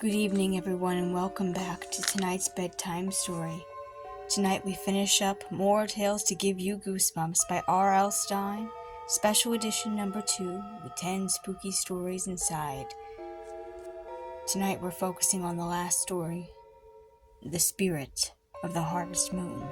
Good evening, everyone, and welcome back to tonight's bedtime story. Tonight we finish up More Tales to Give You Goosebumps by R.L. Stine, special edition number 2, with 10 spooky stories inside. Tonight we're focusing on the last story, The Spirit of the Harvest Moon.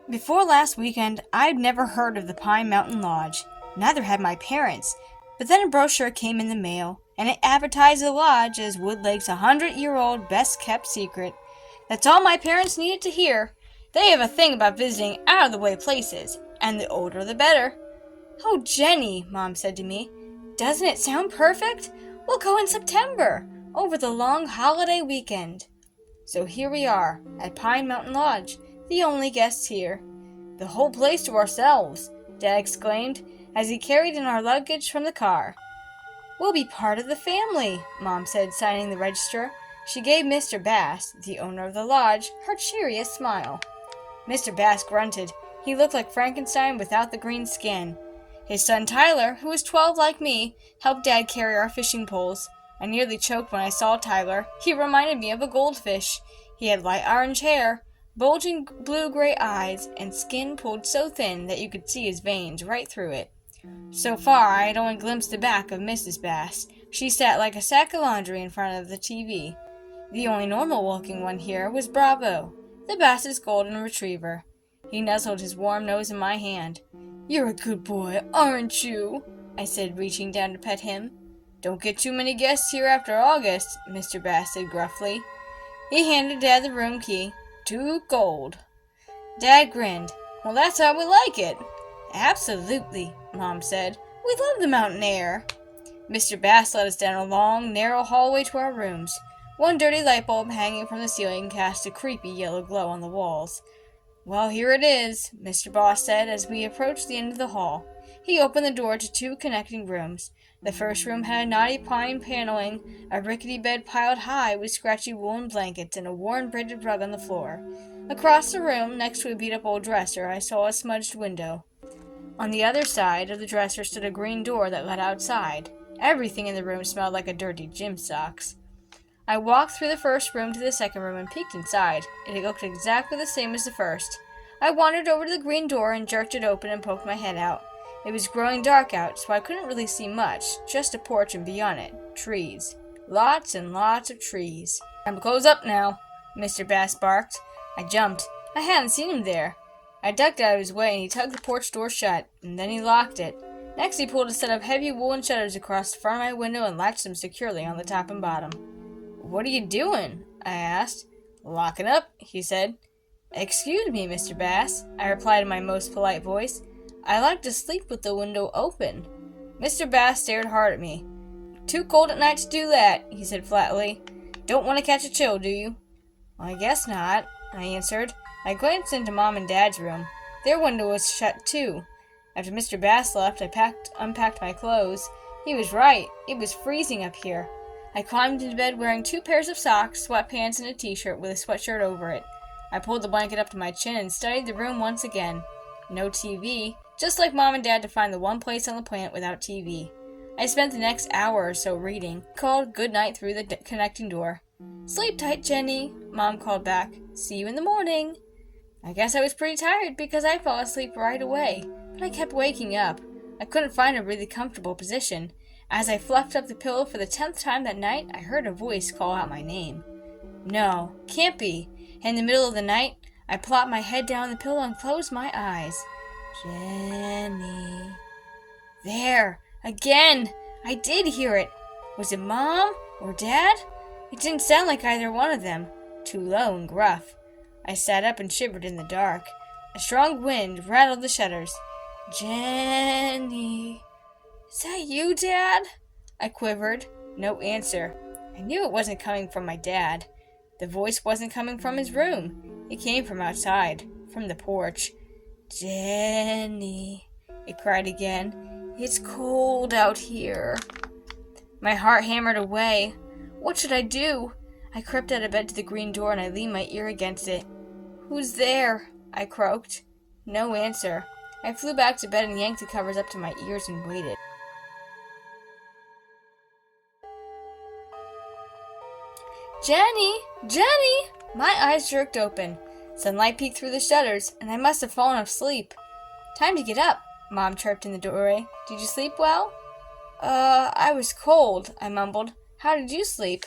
Before last weekend, I'd never heard of the Pine Mountain Lodge. Neither had my parents. But then a brochure came in the mail, and it advertised the lodge as Woodlake's 100-year-old best-kept secret. That's all my parents needed to hear. They have a thing about visiting out-of-the-way places, and the older the better. "Oh, Jenny," Mom said to me, "doesn't it sound perfect? We'll go in September, over the long holiday weekend." So here we are, at Pine Mountain Lodge, the only guests here. "The whole place to ourselves," Dad exclaimed, as he carried in our luggage from the car. "We'll be part of the family," Mom said, signing the register. She gave Mr. Bass, the owner of the lodge, her cheeriest smile. Mr. Bass grunted. He looked like Frankenstein without the green skin. His son Tyler, who was 12 like me, helped Dad carry our fishing poles. I nearly choked when I saw Tyler. He reminded me of a goldfish. He had light orange hair, bulging blue-gray eyes, and skin pulled so thin that you could see his veins right through it. So far, I had only glimpsed the back of Mrs. Bass. She sat like a sack of laundry in front of the TV. The only normal-looking one here was Bravo, the Bass's golden retriever. He nuzzled his warm nose in my hand. "You're a good boy, aren't you?" I said, reaching down to pet him. "Don't get too many guests here after August," Mr. Bass said gruffly. He handed Dad the room key. "Too cold." Dad grinned. "Well, that's how we like it." "Absolutely," Mom said. "We love the mountain air." Mr. Bass led us down a long, narrow hallway to our rooms. One dirty light bulb hanging from the ceiling cast a creepy yellow glow on the walls. "Well, here it is," Mr. Bass said as we approached the end of the hall. He opened the door to 2 connecting rooms. The first room had a knotty pine paneling, a rickety bed piled high with scratchy woolen blankets, and a worn braided rug on the floor. Across the room, next to a beat-up old dresser, I saw a smudged window. On the other side of the dresser stood a green door that led outside. Everything in the room smelled like a dirty gym socks. I walked through the first room to the second room and peeked inside. It looked exactly the same as the first. I wandered over to the green door and jerked it open and poked my head out. It was growing dark out, so I couldn't really see much, just a porch and beyond it, trees. Lots and lots of trees. "Time to close up now," Mr. Bass barked. I jumped. I hadn't seen him there. I ducked out of his way and he tugged the porch door shut, and then he locked it. Next he pulled a set of heavy woolen shutters across the front of my window and latched them securely on the top and bottom. "What are you doing?" I asked. "Locking up," he said. "Excuse me, Mr. Bass," I replied in my most polite voice. "I like to sleep with the window open." Mr. Bass stared hard at me. "Too cold at night to do that," he said flatly. "Don't want to catch a chill, do you?" "Well, I guess not," I answered. I glanced into Mom and Dad's room. Their window was shut, too. After Mr. Bass left, I unpacked my clothes. He was right. It was freezing up here. I climbed into bed wearing 2 pairs of socks, sweatpants, and a t-shirt with a sweatshirt over it. I pulled the blanket up to my chin and studied the room once again. No TV. Just like Mom and Dad to find the one place on the planet without TV. I spent the next hour or so reading. Called good night through the connecting door. "Sleep tight, Jenny," Mom called back. "See you in the morning." I guess I was pretty tired because I fell asleep right away, but I kept waking up. I couldn't find a really comfortable position. As I fluffed up the pillow for the 10th time that night, I heard a voice call out my name. No, can't be. In the middle of the night, I plopped my head down on the pillow and closed my eyes. "Jenny." There! Again! I did hear it. Was it Mom or Dad? It didn't sound like either one of them. Too low and gruff. I sat up and shivered in the dark. A strong wind rattled the shutters. "Jenny." "Is that you, Dad?" I quivered. No answer. I knew it wasn't coming from my dad. The voice wasn't coming from his room. It came from outside, from the porch. "Jenny," it cried again. "It's cold out here." My heart hammered away. What should I do? I crept out of bed to the green door and I leaned my ear against it. "Who's there?" I croaked. No answer. I flew back to bed and yanked the covers up to my ears and waited. Jenny! Jenny! My eyes jerked open. Sunlight peeked through the shutters, and I must have fallen asleep. Time to get up, Mom chirped in the doorway. Did you sleep well? I was cold, I mumbled. How did you sleep?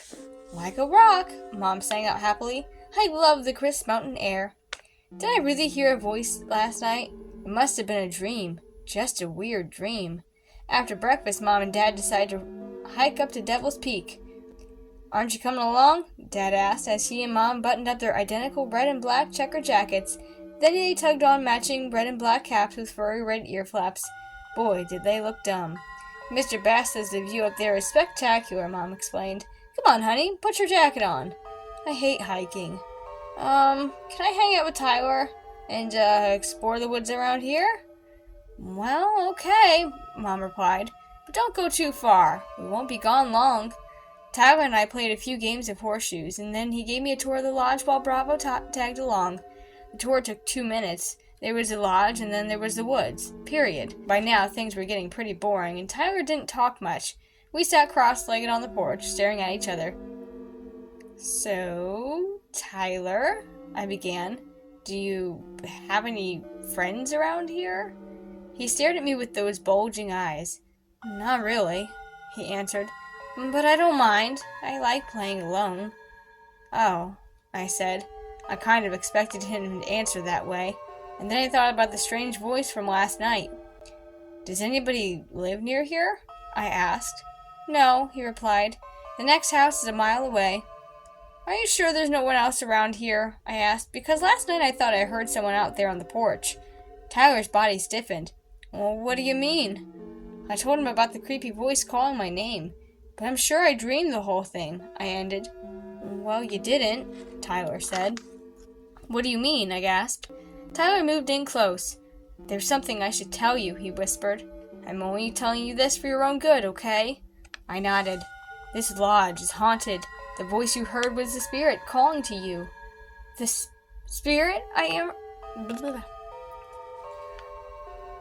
Like a rock, Mom sang out happily. I love the crisp mountain air. Did I really hear a voice last night? It must have been a dream. Just a weird dream. After breakfast, Mom and Dad decided to hike up to Devil's Peak. Aren't you coming along? Dad asked as he and Mom buttoned up their identical red and black checker jackets. Then they tugged on matching red and black caps with furry red ear flaps. Boy, did they look dumb. Mr. Bass says the view up there is spectacular, Mom explained. Come on, honey, put your jacket on. I hate hiking. Can I hang out with Tyler and, explore the woods around here? Well, okay, Mom replied, but don't go too far. We won't be gone long. Tyler and I played a few games of horseshoes, and then he gave me a tour of the lodge while Bravo tagged along. The tour took 2 minutes. There was the lodge, and then there was the woods. Period. By now, things were getting pretty boring, and Tyler didn't talk much. We sat cross-legged on the porch, staring at each other. So, Tyler, I began, do you have any friends around here? He stared at me with those bulging eyes. Not really, he answered. But I don't mind. I like playing alone. Oh, I said. I kind of expected him to answer that way, and then I thought about the strange voice from last night. Does anybody live near here? I asked. No, he replied. The next house is a mile away. Are you sure there's no one else around here? I asked, because last night I thought I heard someone out there on the porch. Tyler's body stiffened. Well, what do you mean? I told him about the creepy voice calling my name. But I'm sure I dreamed the whole thing, I ended. Well, you didn't, Tyler said. What do you mean? I gasped. Tyler moved in close. There's something I should tell you, he whispered. I'm only telling you this for your own good, okay? I nodded. This lodge is haunted. The voice you heard was the spirit calling to you. The spirit?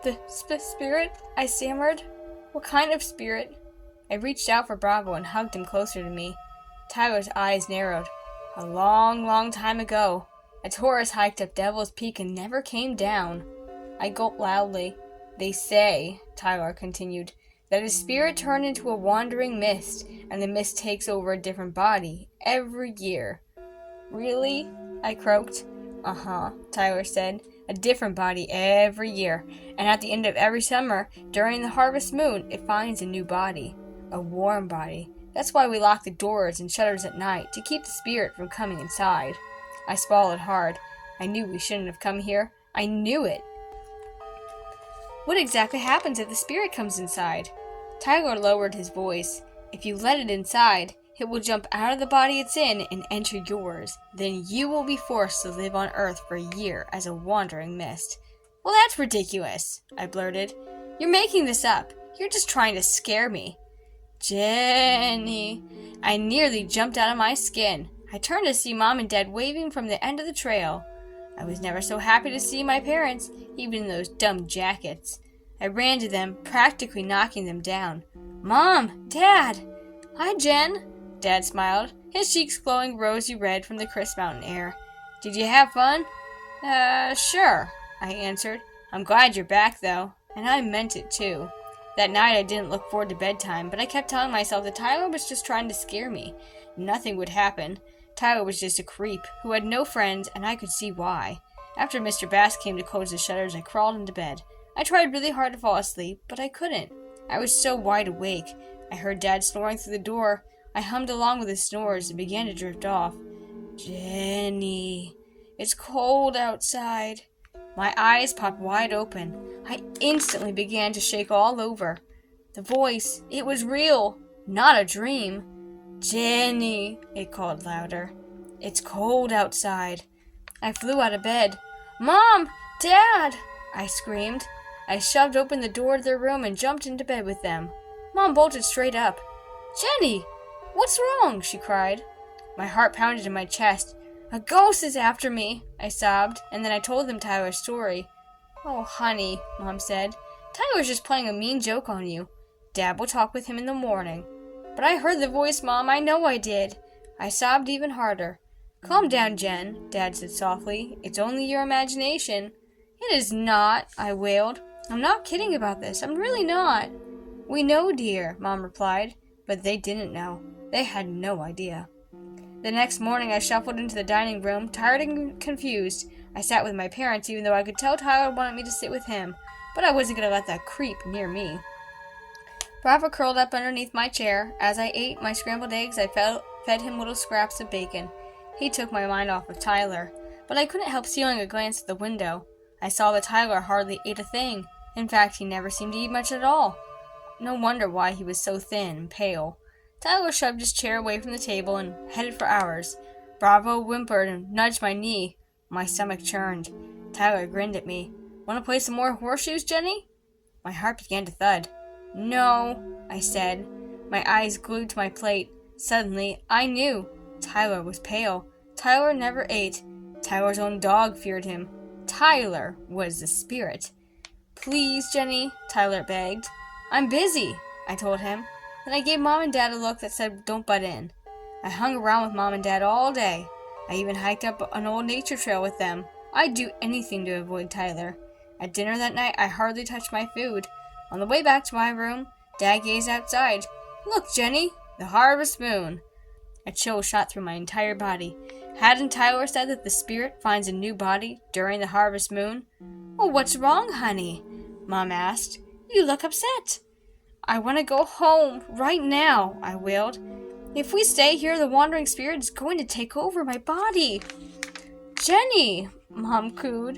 The spirit? I stammered. What kind of spirit? I reached out for Bravo and hugged him closer to me. Tyler's eyes narrowed. A long, long time ago, a tourist hiked up Devil's Peak and never came down. I gulped loudly. They say, Tyler continued, that his spirit turned into a wandering mist, and the mist takes over a different body every year. Really? I croaked. Uh-huh, Tyler said. A different body every year, and at the end of every summer, during the harvest moon, it finds a new body. A warm body. That's why we lock the doors and shutters at night, to keep the spirit from coming inside. I swallowed hard. I knew we shouldn't have come here. I knew it. What exactly happens if the spirit comes inside? Tyler lowered his voice. If you let it inside, it will jump out of the body it's in and enter yours. Then you will be forced to live on Earth for a year as a wandering mist. Well, that's ridiculous, I blurted. You're making this up. You're just trying to scare me. Jenny. I nearly jumped out of my skin. I turned to see Mom and Dad waving from the end of the trail. I was never so happy to see my parents, even in those dumb jackets. I ran to them, practically knocking them down. Mom! Dad! Hi, Jen! Dad smiled, his cheeks glowing rosy red from the crisp mountain air. Did you have fun? Sure, I answered. I'm glad you're back, though. And I meant it, too. That night I didn't look forward to bedtime, but I kept telling myself that Tyler was just trying to scare me. Nothing would happen. Tyler was just a creep who had no friends, and I could see why. After Mr. Bass came to close the shutters, I crawled into bed. I tried really hard to fall asleep, but I couldn't. I was so wide awake. I heard Dad snoring through the door. I hummed along with his snores and began to drift off. Jenny, it's cold outside. My eyes popped wide open. I instantly began to shake all over. The voice, it was real, not a dream. Jenny, it called louder. It's cold outside. I flew out of bed. Mom! Dad! I screamed. I shoved open the door to their room and jumped into bed with them. Mom bolted straight up. Jenny! What's wrong? She cried. My heart pounded in my chest. A ghost is after me, I sobbed, and then I told them Tyler's story. Oh, honey, Mom said. Tyler's just playing a mean joke on you. Dad will talk with him in the morning. But I heard the voice, Mom. I know I did. I sobbed even harder. "Calm down, Jen," Dad said softly. "It's only your imagination." "It is not," I wailed. "I'm not kidding about this. I'm really not." "We know, dear," Mom replied. But they didn't know. They had no idea. The next morning I shuffled into the dining room, tired and confused. I sat with my parents, even though I could tell Tyler wanted me to sit with him. But I wasn't going to let that creep near me. Bravo curled up underneath my chair. As I ate my scrambled eggs, I fed him little scraps of bacon. He took my mind off of Tyler. But I couldn't help stealing a glance at the window. I saw that Tyler hardly ate a thing. In fact, he never seemed to eat much at all. No wonder why he was so thin and pale. Tyler shoved his chair away from the table and headed for ours. Bravo whimpered and nudged my knee. My stomach churned. Tyler grinned at me. "Want to play some more horseshoes, Jenny?" My heart began to thud. "No," I said, my eyes glued to my plate. Suddenly, I knew. Tyler was pale. Tyler never ate. Tyler's own dog feared him. Tyler was the spirit. "Please, Jenny," Tyler begged. "I'm busy," I told him. Then I gave Mom and Dad a look that said, "Don't butt in." I hung around with Mom and Dad all day. I even hiked up an old nature trail with them. I'd do anything to avoid Tyler. At dinner that night, I hardly touched my food. On the way back to my room, Dad gazed outside. "Look, Jenny, the harvest moon." A chill shot through my entire body. Hadn't Tyler said that the spirit finds a new body during the harvest moon? "Well, what's wrong, honey?" Mom asked. "You look upset." "I want to go home, right now," I wailed. "If we stay here, the wandering spirit is going to take over my body." "Jenny," Mom cooed.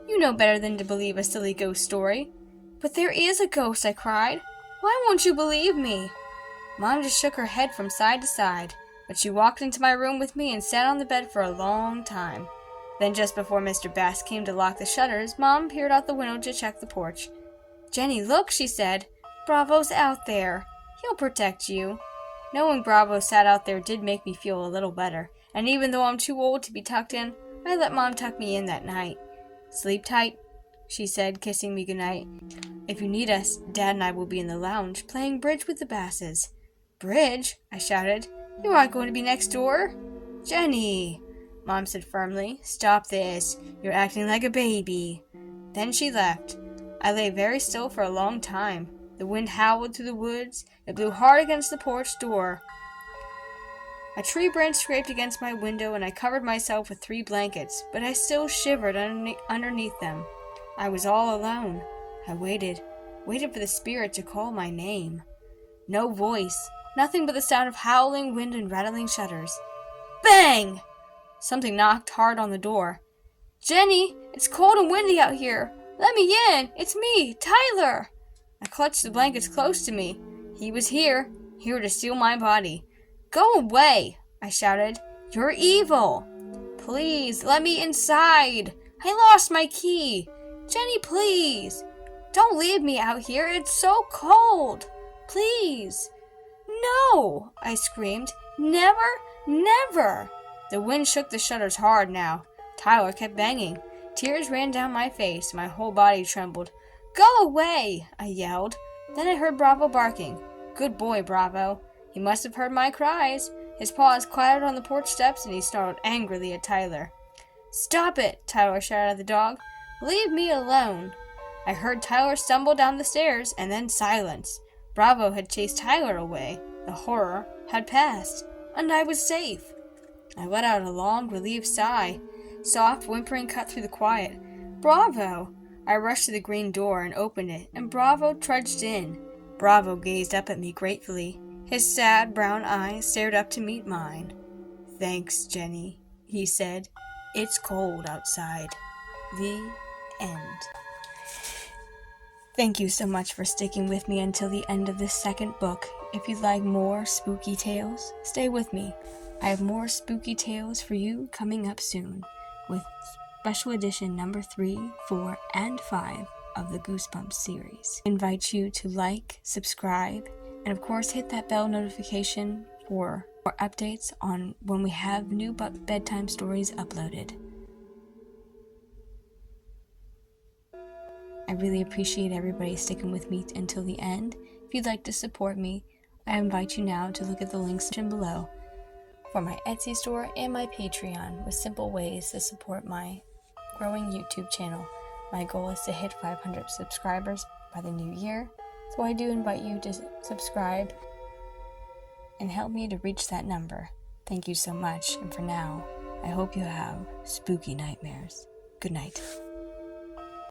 "You know better than to believe a silly ghost story." "But there is a ghost," I cried. "Why won't you believe me?" Mom just shook her head from side to side, but she walked into my room with me and sat on the bed for a long time. Then just before Mr. Bass came to lock the shutters, Mom peered out the window to check the porch. "Jenny, look," she said. "Bravo's out there. He'll protect you." Knowing Bravo sat out there did make me feel a little better, and even though I'm too old to be tucked in, I let Mom tuck me in that night. "Sleep tight," she said, kissing me goodnight. "If you need us, Dad and I will be in the lounge, playing bridge with the Basses." "Bridge?" I shouted. "You aren't going to be next door?" "Jenny," Mom said firmly, "stop this. You're acting like a baby." Then she left. I lay very still for a long time. The wind howled through the woods. It blew hard against the porch door. A tree branch scraped against my window, and I covered myself with 3 blankets, but I still shivered underneath them. I was all alone. I waited for the spirit to call my name. No voice, nothing but the sound of howling wind and rattling shutters. Bang! Something knocked hard on the door. "Jenny, it's cold and windy out here. Let me in. It's me, Tyler." I clutched the blankets close to me. He was here to steal my body. "Go away," I shouted. "You're evil." "Please, let me inside. I lost my key. Jenny, please. Don't leave me out here. It's so cold. Please." "No," I screamed. "Never, never." The wind shook the shutters hard now. Tyler kept banging. Tears ran down my face. My whole body trembled. "Go away," I yelled. Then I heard Bravo barking. Good boy, Bravo. He must have heard my cries. His paws clattered on the porch steps, and he snarled angrily at Tyler. "Stop it," Tyler shouted at the dog. "Leave me alone." I heard Tyler stumble down the stairs, and then silence. Bravo had chased Tyler away. The horror had passed, and I was safe. I let out a long, relieved sigh. Soft whimpering cut through the quiet. "Bravo!" I rushed to the green door and opened it, and Bravo trudged in. Bravo gazed up at me gratefully. His sad brown eyes stared up to meet mine. "Thanks, Jenny," he said. "It's cold outside." The end. Thank you so much for sticking with me until the end of this second book. If you'd like more spooky tales, stay with me. I have more spooky tales for you coming up soon, with special edition number 3, 4, and 5 of the Goosebumps series. I invite you to like, subscribe, and of course hit that bell notification for more updates on when we have new bedtime stories uploaded. I really appreciate everybody sticking with me until the end. If you'd like to support me, I invite you now to look at the links below. for my Etsy store and my Patreon with simple ways to support my growing YouTube channel. My goal is to hit 500 subscribers by the new year, so I do invite you to subscribe and help me to reach that number. Thank you so much, and for now, I hope you have spooky nightmares. Good night.